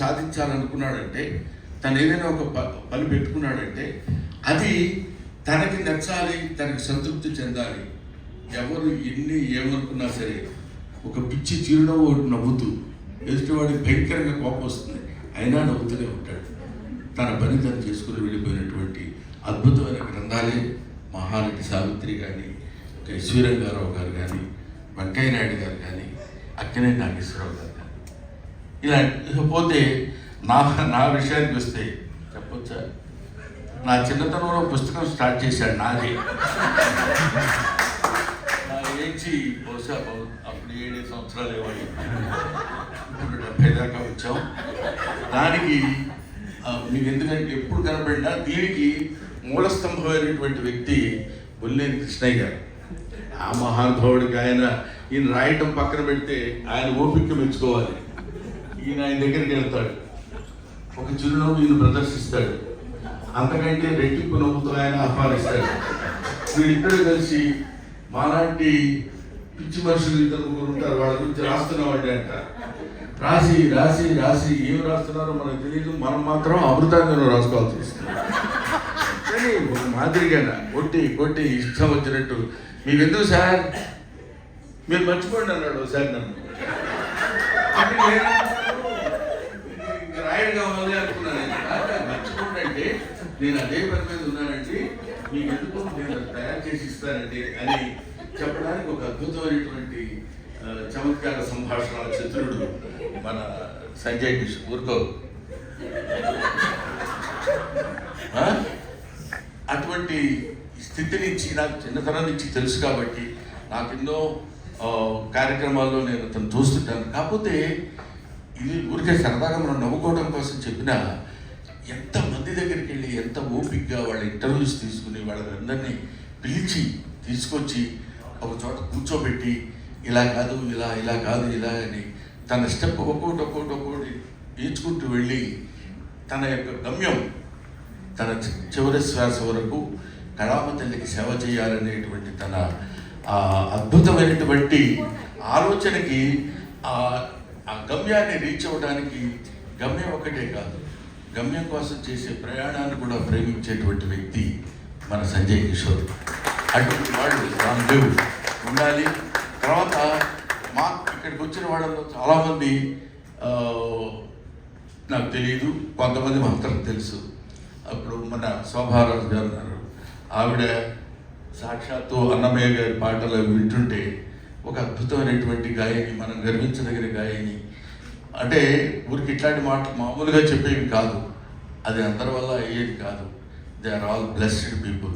సాధించాలనుకున్నాడంటే, తను ఏదైనా ఒక పని పెట్టుకున్నాడంటే అది తనకి నచ్చాలి, తనకి సంతృప్తి చెందాలి. ఎవరు ఎన్ని ఏమనుకున్నా సరే ఒక పిచ్చి చిరునవ్వు నవ్వుతూ, ఎదుటివాడికి భయంకరంగా కోపం వస్తుంది, అయినా నవ్వుతూనే ఉంటాడు. తన పని తను చేసుకుని వెళ్ళిపోయినటువంటి అద్భుతమైన గ్రంథాలే మహానటి సావిత్రి కానీ, ఈశ్వరంగారావు గారు కానీ, వెంకయ్య నాయుడు గారు కానీ, అక్కినేని నాగేశ్వరరావు గారు కానీ. ఇలా పోతే నా విషయానికి వస్తే చెప్పొచ్చా, నా చిన్నతనంలో పుస్తకం స్టార్ట్ చేశాడు నాది. నా ఏజ్ బహుశా అప్పుడు 7 సంవత్సరాలు ఇవ్వాలి, ఇప్పుడు 70 దాకా వచ్చాం. దానికి మీకు ఎందుకంటే ఎప్పుడు కనబడినా దీనికి మూలస్తంభమైనటువంటి వ్యక్తి బొల్లేని కృష్ణయ్య గారు. ఆ మహానుభావుడికి ఈయన రాయటం పక్కన పెడితే ఆయన ఓపిక మెచ్చుకోవాలి. ఆయన దగ్గరికి వెళ్తాడు, ఒక చిరునవ్వు ఈయన ప్రదర్శిస్తాడు, అంతకంటే రెట్టింపు నవ్వుతూ ఆయన ఆహ్వానిస్తాడు. వీళ్ళిద్దరూ కలిసి మాలాంటి పిచ్చి మనుషులు 2 ఉంటారు, వాళ్ళ గురించి రాస్తున్నామండి అంటారు. రాసి రాసి రాసి ఏం రాస్తున్నారో మనకు తెలియదు, మనం మాత్రం అమృతాంగం రాసుకోవాల్సి వస్తుంది. కానీ ఒక మాదిరిగా కొట్టి కొట్టి ఇష్టం వచ్చినట్టు, మీకు ఎందుకు సార్, మీరు మర్చిపోండి అన్నాడు సార్ నన్ను. రాయడు కావాలి అనుకున్నాను. మర్చిపోండి అంటే నేను అదే పని మీద ఉన్నానంటే, మీకు ఎందుకు నేను తయారు చేసి ఇస్తానండి అని చెప్పడానికి ఒక అద్భుతమైనటువంటి చమత్కార సంభాషణ చతురుడు మన సంజయ్ కిషోర్. ఊరుకో, అటువంటి స్థితి నుంచి నాకు చిన్నతనం నుంచి తెలుసు కాబట్టి నాకు ఎన్నో కార్యక్రమాల్లో నేను అతను చూస్తుంటాను. కాకపోతే ఇది ఊరికే సరదాగా మనం నవ్వుకోవడం కోసం చెప్పినా, ఎంతమంది దగ్గరికి వెళ్ళి ఎంత ఓపికగా వాళ్ళ ఇంటర్వ్యూస్ తీసుకుని వాళ్ళందరినీ పిలిచి తీసుకొచ్చి ఒక చోట కూర్చోబెట్టి, ఇలా కాదు ఇలా, ఇలా కాదు ఇలా అని తన స్టెప్ ఒక్కొక్కటి నేర్చుకుంటూ వెళ్ళి తన యొక్క గమ్యం, తన చివరి శ్వాస వరకు కళామ తల్లికి సేవ చేయాలనేటువంటి తన అద్భుతమైనటువంటి ఆలోచనకి ఆ గమ్యాన్ని రీచ్ అవ్వడానికి గమ్యం ఒకటే కాదు, గమ్యం కోసం చేసే ప్రయాణాన్ని కూడా ప్రేమించేటువంటి వ్యక్తి మన సంజయ్ కిషోర్. అటువంటి వాళ్ళు రామ్దేవ్ ఉండాలి. తర్వాత ఇక్కడికి వచ్చిన వాళ్ళలో చాలామంది నాకు తెలియదు, కొంతమంది మాత్రం తెలుసు. అప్పుడు మన శోభారాజు గారు ఉన్నారు, ఆవిడ సాక్షాత్తు అన్నమయ్య గారి పాటలు వింటుంటే ఒక అద్భుతమైనటువంటి గాయని, మనం గర్వించదగిన గాయని. అంటే ఊరికి ఇట్లాంటి మాటలు మామూలుగా చెప్పేవి కాదు, అది అందరి వల్ల అయ్యేది కాదు. They are all blessed people.